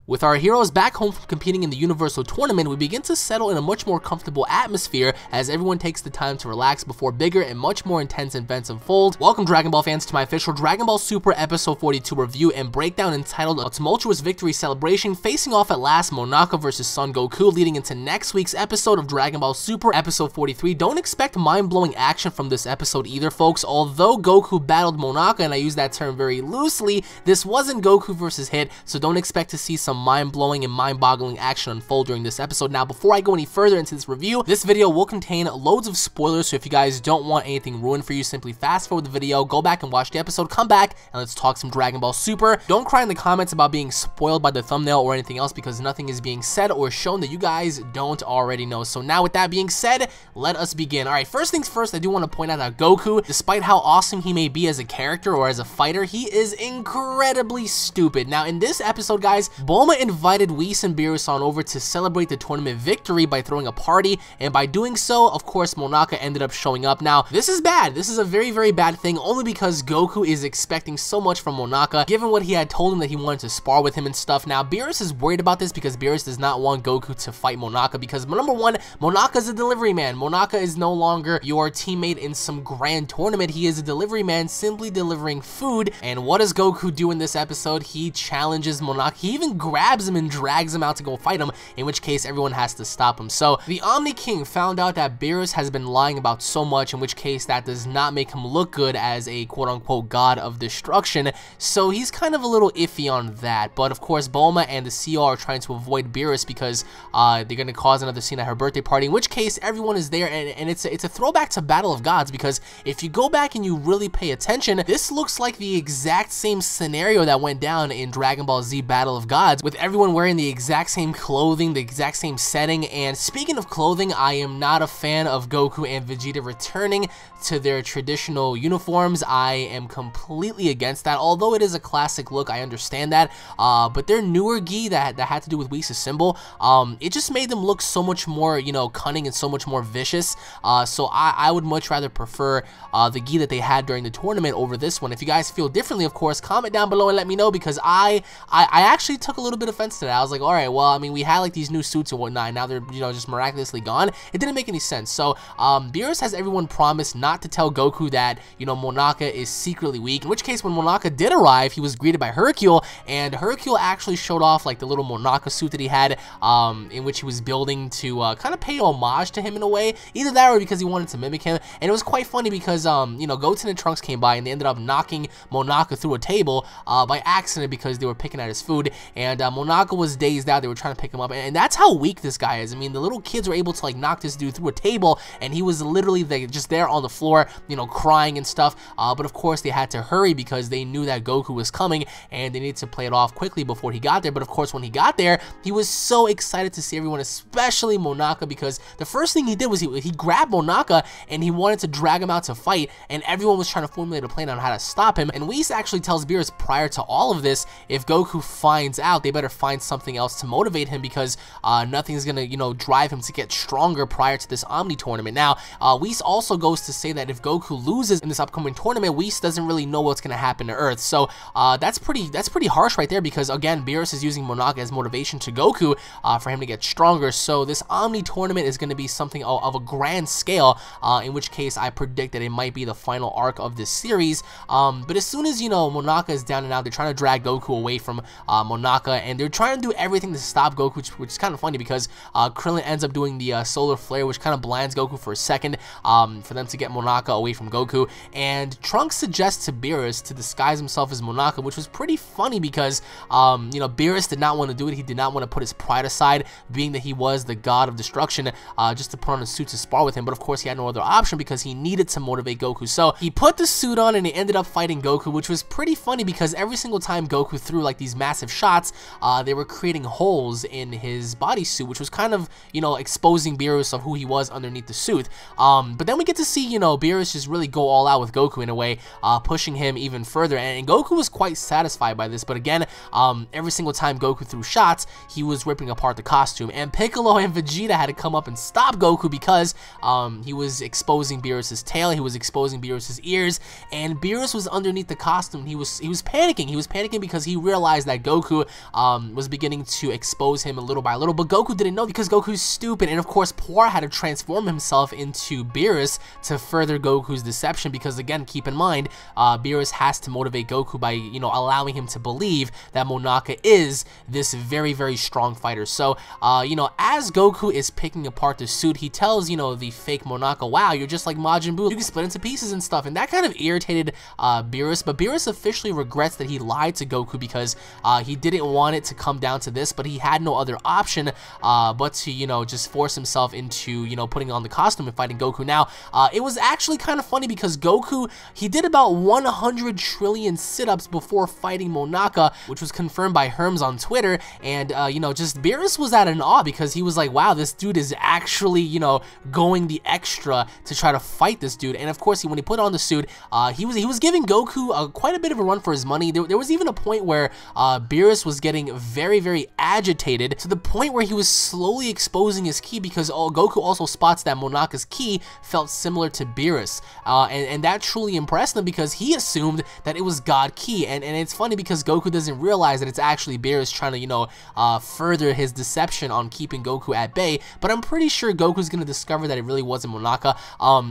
With our heroes back home from competing in the Universal Tournament, we begin to settle in a much more comfortable atmosphere as everyone takes the time to relax before bigger and much more intense events unfold. Welcome Dragon Ball fans to my official Dragon Ball Super Episode 42 review and breakdown entitled A Tumultuous Victory Celebration, facing off at last Monaka vs Son Goku, leading into next week's episode of Dragon Ball Super Episode 43. Don't expect mind-blowing action from this episode either, folks. Although Goku battled Monaka, and I use that term very loosely, this wasn't Goku versus Hit, so don't expect to see some mind-blowing and mind-boggling action unfold during this episode. Now, before I go any further into this review, this video will contain loads of spoilers, so if you guys don't want anything ruined for you, simply fast forward the video, go back and watch the episode, come back, and let's talk some Dragon Ball Super. Don't cry in the comments about being spoiled by the thumbnail or anything else, because nothing is being said or shown that you guys don't already know. So now, with that being said, let us begin. Alright, first things first, I do want to point out that Goku, despite how awesome he may be as a character or as a fighter, he is incredibly stupid. Now, in this episode, guys, Bulma invited Whis and Beerus on over to celebrate the tournament victory by throwing a party, and by doing so, of course, Monaka ended up showing up. Now, this is bad. This is a very, very bad thing, only because Goku is expecting so much from Monaka, given what he had told him that he wanted to spar with him and stuff. Now, Beerus is worried about this because Beerus does not want Goku to fight Monaka, because number one, Monaka is a delivery man. Monaka is no longer your teammate in some grand tournament. He is a delivery man simply delivering food. And what does Goku do in this episode? He challenges Monaka. He even grabs him and drags him out to go fight him, in which case everyone has to stop him. So the Omni King found out that Beerus has been lying about so much, in which case that does not make him look good as a quote-unquote god of destruction. So he's kind of a little iffy on that. But of course, Bulma and the CR are trying to avoid Beerus because they're going to cause another scene at her birthday party, in which case everyone is there, and it's a throwback to Battle of Gods, because if you go back and you really pay attention, this looks like the exact same scenario that went down in Dragon Ball Z Battle of Gods, with everyone wearing the exact same clothing, the exact same setting. And speaking of clothing, I am not a fan of Goku and Vegeta returning to their traditional uniforms. I am completely against that. Although it is a classic look, I understand that, but their newer gi that had to do with Whis' symbol, it just made them look so much more, you know, cunning and so much more vicious. So I would much rather prefer the gi that they had during the tournament over this one. If you guys feel differently, of course, comment down below and let me know, because I actually took a little bit of offense to that. I was like, all right, well, I mean, we had like these new suits and whatnot, and now they're, you know, just miraculously gone. It didn't make any sense. So Beerus has everyone promise not to tell Goku that, you know, Monaka is secretly weak, in which case when Monaka did arrive, he was greeted by Hercule, and Hercule actually showed off like the little Monaka suit that he had, in which he was building to kind of pay homage to him in a way. Either that or because he wanted to mimic him. And it was quite funny because you know, Goten and Trunks came by and they ended up knocking Monaka through a table by accident because they were picking at his food, and Monaka was dazed out. They were trying to pick him up, and that's how weak this guy is. I mean, the little kids were able to like knock this dude through a table, and he was literally just there on the floor, you know, crying and stuff. But of course they had to hurry because they knew that Goku was coming and they needed to play it off quickly before he got there. But of course, when he got there, he was so excited to see everyone, especially Monaka, because the first thing he did was he grabbed Monaka and he wanted to drag him out to fight, and everyone was trying to formulate a plan on how to stop him. And Whis actually tells Beerus prior to all of this, if Goku finds out, they better find something else to motivate him, because nothing's gonna, you know, drive him to get stronger prior to this Omni tournament. Now, Whis also goes to say that if Goku loses in this upcoming tournament, Whis doesn't really know what's gonna happen to Earth. So that's pretty harsh right there, because again, Beerus is using Monaka as motivation to Goku for him to get stronger. So this Omni tournament is going to be something of a grand scale, in which case I predict that it might be the final arc of this series. But as soon as, you know, Monaka is down and out, they're trying to drag Goku away from Monaka, and they're trying to do everything to stop Goku, which is kind of funny because Krillin ends up doing the solar flare, which kind of blinds Goku for a second, for them to get Monaka away from Goku. And Trunks suggests to Beerus to disguise himself as Monaka, which was pretty funny because you know, Beerus did not want to do it. He did not want to put his pride aside, being that he was the god of destruction, just to put on a suit to spar with him. But of course, he had no other option because he needed to motivate Goku. So he put the suit on and he ended up fighting Goku, which was pretty funny because every single time Goku threw like these massive shots, they were creating holes in his bodysuit, which was kind of, you know, exposing Beerus of who he was underneath the suit. But then we get to see, you know, Beerus just really go all out with Goku in a way, pushing him even further, and Goku was quite satisfied by this. But again, every single time Goku threw shots, he was ripping apart the costume, and Piccolo and Vegeta had to come up and stop Goku because he was exposing Beerus' tail, he was exposing Beerus' ears, and Beerus was underneath the costume. He was panicking. He was panicking because he realized that Goku was beginning to expose him little by little, but Goku didn't know because Goku's stupid, and of course Puar had to transform himself into Beerus to further Goku's deception, because again, keep in mind, Beerus has to motivate Goku by, you know, allowing him to believe that Monaka is this very, very strong fighter. So, you know, as Goku is picking apart the suit, he tells, you know, the fake Monaka, wow, you're just like Majin Buu, you can split into pieces and stuff, and that kind of irritated Beerus, but Beerus officially regrets that he lied to Goku because he didn't want it to come down to this, but he had no other option but to, you know, just force himself into, you know, putting on the costume and fighting Goku. Now, it was actually kind of funny because Goku, he did about 100 trillion sit-ups before fighting Monaka, which was confirmed by Herms on Twitter, and, you know, just Beerus was at an awe because he was like, wow, this dude is actually, you know, going the extra to try to fight this dude. And of course, when he put on the suit, he was giving Goku quite a bit of a run for his money. There was even a point where Beerus was getting very, very agitated to the point where he was slowly exposing his ki, because Goku also spots that Monaka's ki felt similar to Beerus, and that truly impressed him because he assumed that it was God ki, and it's funny because Goku doesn't realize that it's actually Beerus trying to, you know, further his deception on keeping Goku at bay, but I'm pretty sure Goku's gonna discover that it really wasn't Monaka,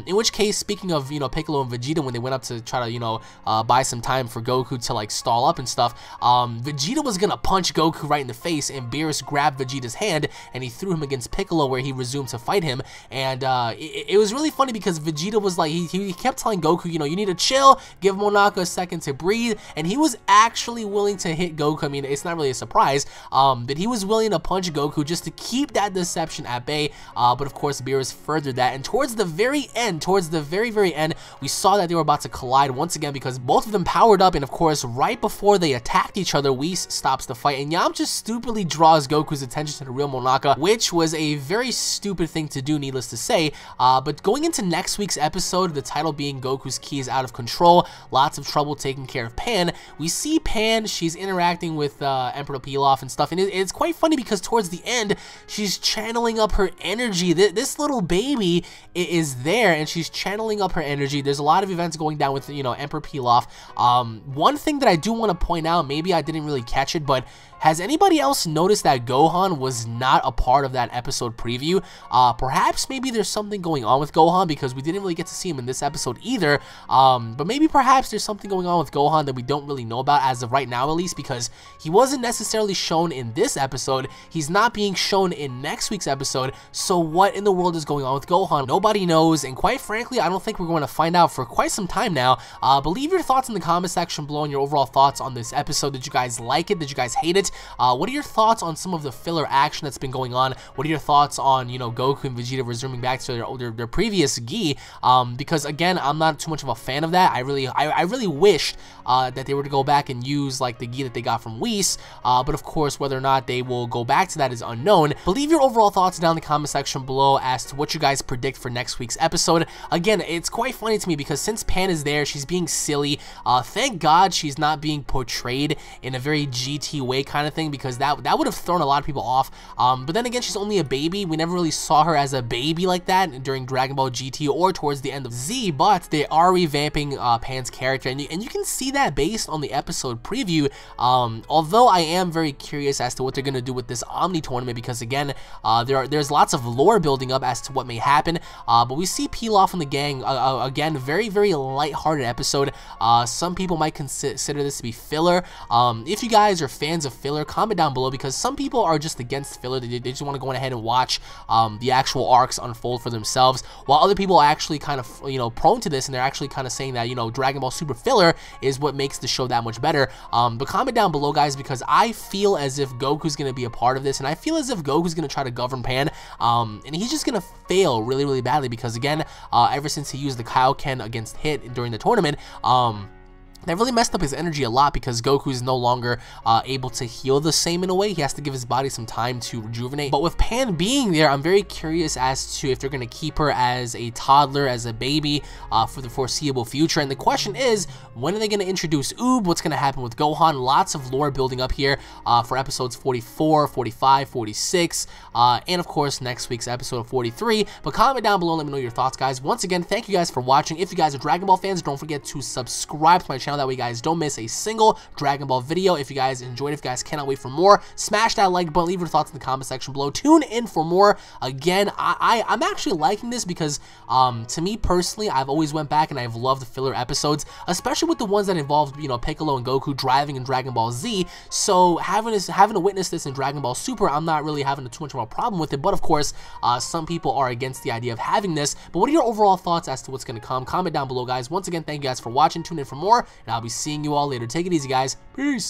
in which case, speaking of, you know, Piccolo and Vegeta, when they went up to try to, you know, buy some time for Goku to, like, stall up and stuff, Vegeta was gonna punch Goku right in the face, and Beerus grabbed Vegeta's hand, and he threw him against Piccolo, where he resumed to fight him, and it was really funny because Vegeta was like, he kept telling Goku, you know, you need to chill, give Monaka a second to breathe, and he was actually willing to hit Goku. I mean, it's not really a surprise, but he was willing to punch Goku just to keep that deception at bay, but of course, Beerus furthered that, and towards the very end, towards the very, very end, we saw that they were about to collide once again because both of them powered up, and of course, right before they attacked each other, Whis stops the fight, and Yamcha stupidly draws Goku's attention to the real Monaka, which was a very stupid thing to do, needless to say, but going into next week's episode, the title being Goku's ki is out of control, lots of trouble taking care of Pan, we see Pan, she's interacting with Emperor Pilaf and stuff, and it's quite funny because towards the end, she's channeling up her energy. This little baby is there, and she's channeling up her energy. There's a lot of events going down with, you know, Emperor Pilaf. One thing that I do want to point out, maybe I didn't really catch it, but has anybody else noticed that Gohan was not a part of that episode preview? Perhaps maybe there's something going on with Gohan because we didn't really get to see him in this episode either, but maybe perhaps there's something going on with Gohan that we don't really know about as of right now, at least, because he wasn't necessarily shown in this episode, he's not being shown in next week's episode, so what in the world is going on with Gohan? Nobody knows, and quite frankly, I don't think we're going to find out for quite some time now. Leave your thoughts in the comment section below and your overall thoughts on this episode. Did you guys like it? Did you guys hate it? What are your thoughts on some of the filler action that's been going on? What are your thoughts on, you know, Goku and Vegeta resuming back to their previous gi? Because again, I'm not too much of a fan of that. I really wished that they were to go back and use like the gi that they got from Whis, but of course, whether or not they will go back to that is unknown. But leave your overall thoughts down in the comment section below as to what you guys predict for next week's episode. Again, it's quite funny to me because since Pan is there, she's being silly. Thank God she's not being portrayed in a very GT way kind of thing, because that would have thrown a lot of people off. But then again, she's only a baby. We never really saw her as a baby like that during Dragon Ball GT or towards the end of Z, but they are revamping Pan's character, and you can see that based on the episode preview. Although I am very curious as to what they're going to do with this Omni tournament, because again, there's lots of lore building up as to what may happen, but we see Pilaf and the gang, again, very, very lighthearted episode. Some people might consider this to be filler. If you guys are fans of filler, comment down below, because some people are just against filler. They just want to go ahead and watch the actual arcs unfold for themselves, while other people are actually kind of, you know, prone to this, and they're actually kind of saying that, you know, Dragon Ball Super filler is what makes the show that much better. But comment down below, guys, because I feel as if Goku's going to be a part of this, and I feel as if Goku's going to try to govern Pan, and he's just going to fail really, really badly, because again, ever since he used the Kaioken against Hit during the tournament, that really messed up his energy a lot, because Goku is no longer able to heal the same in a way. He has to give his body some time to rejuvenate. But with Pan being there, I'm very curious as to if they're going to keep her as a toddler, as a baby, for the foreseeable future. And the question is, when are they going to introduce Oob? What's going to happen with Gohan? Lots of lore building up here for episodes 44, 45, 46, and of course, next week's episode 43. But comment down below, let me know your thoughts, guys. Once again, thank you guys for watching. If you guys are Dragon Ball fans, don't forget to subscribe to my channel. that way you guys don't miss a single Dragon Ball video. If you guys enjoyed, if you guys cannot wait for more, smash that like button, leave your thoughts in the comment section below. Tune in for more. Again, I'm actually liking this because to me personally, I've always went back and I've loved the filler episodes, especially with the ones that involved, you know, Piccolo and Goku driving in Dragon Ball Z. So having to witness this in Dragon Ball Super, I'm not really having too much of a problem with it. But of course, some people are against the idea of having this. But what are your overall thoughts as to what's going to come? Comment down below, guys. Once again, thank you guys for watching. Tune in for more, and I'll be seeing you all later. Take it easy, guys. Peace.